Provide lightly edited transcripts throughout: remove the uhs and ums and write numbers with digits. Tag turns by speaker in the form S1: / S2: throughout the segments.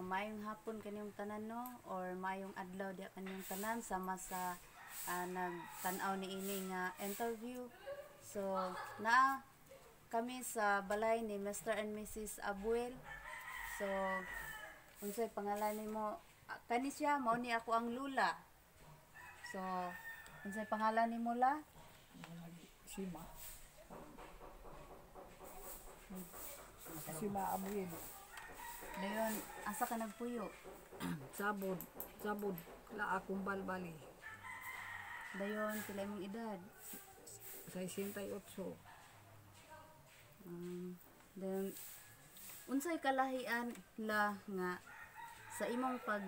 S1: Maayong hapon kanyong tanan no or maayong adlaw di kanyong tanan sama sa nagtan-aw ni ini nga interview. So na kami sa balay ni Mr. and Mrs. Abuel. So unsay pangalan nimo? Kani siya mao ni ako ang lula. So unsay pangalan nimo la?
S2: Sima. Sima Abuel.
S1: Dayon asa ka nagpuyo?
S2: Sabod. La akong balbali.
S1: Dayon pila imong edad?
S2: 68.
S1: Then unsay kalahian la nga sa imong pag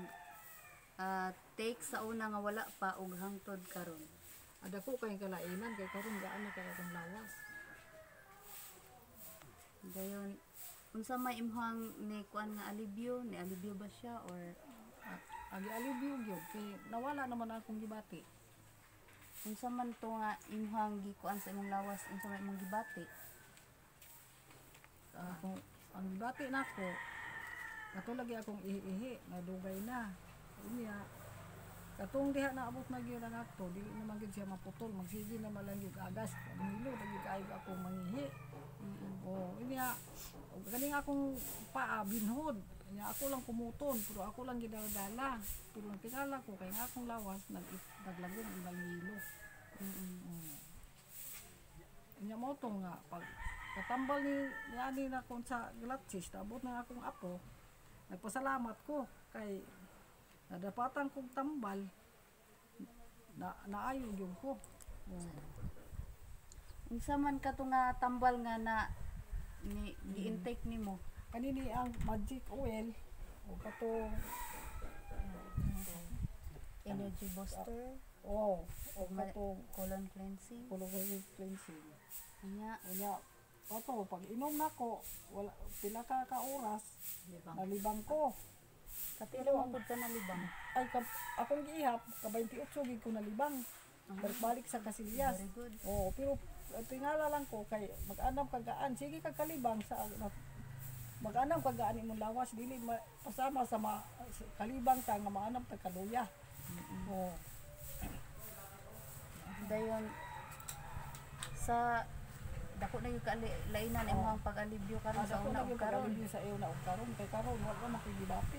S1: take sa una nga wala pa og hangtod karon?
S2: Ada ko kay kalainan kay karon gaan na kay lawas.
S1: Dayon unsa may imong ni kuan nga alibyo? Ni alibyo ba siya or
S2: Agi alibyo gyud kay nawala naman akong gibati.
S1: unsa man to nga imong gikuan sa imong lawas? Unsa may imong gibati?
S2: Ang gibati nako ato lagi akong ihi nga dugay na. Unya katong diha na abot na gyud ang ato dili naman gyud siya maputol magsige na malang gyud agas nilo lagi kaayo ako mangihi. Unya galing akong paa binhod. Unya ako lang kumuton pero ako lang gidala. Pero tingala ko kay nga akong lawas naglagod ang nilo. Unya mo to nga pag katambal ni ani na kon sa glatsis tabot na akong apo. Nagpasalamat ko kay nadapatan kong tambal naayo gyud ko.
S1: Unsa man ka to nga tambal nga na ni gi-intake nimo?
S2: Kanini ang magic oil o katong
S1: Energy booster,
S2: o katong
S1: colon cleansing.
S2: colon cleansing.
S1: Unya
S2: Ato pag inom nako wala pila ka oras
S1: libang.
S2: nalibang ko.
S1: Kapila mo pud ka nalibang?
S2: Ay akong giihap ka 28 gid ko nalibang. Balik sa Casillas.
S1: Very good.
S2: Pero tingala lang ko kay mag-anam kagaan sige kag kalibang sa mag-anam kagaan imong lawas dili pasama sa kalibang ka nga maanam ta kaluya.
S1: Dayon sa dako na yung lainan imong pag-alibyo karon sa una ug karon.
S2: Sa iyo na ug karon kay karon wala makigibati.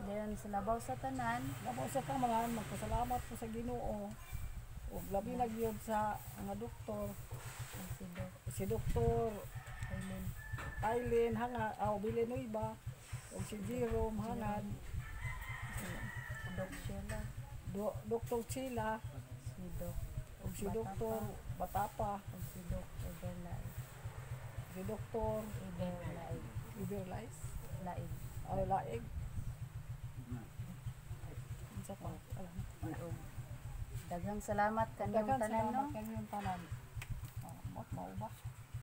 S1: Dayon sa labaw sa tanan,
S2: Labaw sa tanan magpasalamat po sa Ginoo. Ug labi na gyud sa mga doktor, si Doktor Aileen hanga Villanueva ug si Jerome hangad,
S1: Dok Sheila,
S2: Dr. Sheila
S1: si Dok
S2: ug si Dr. Batapa
S1: ug si Dok Everlay,
S2: si Dr.
S1: Everlay,
S2: Iberlais
S1: Laig.
S2: ay laig. Unsa pa?
S1: Daghang salamat kanyang
S2: Daghang
S1: tanan no.
S2: salamat kanyang tanan. Mao ba?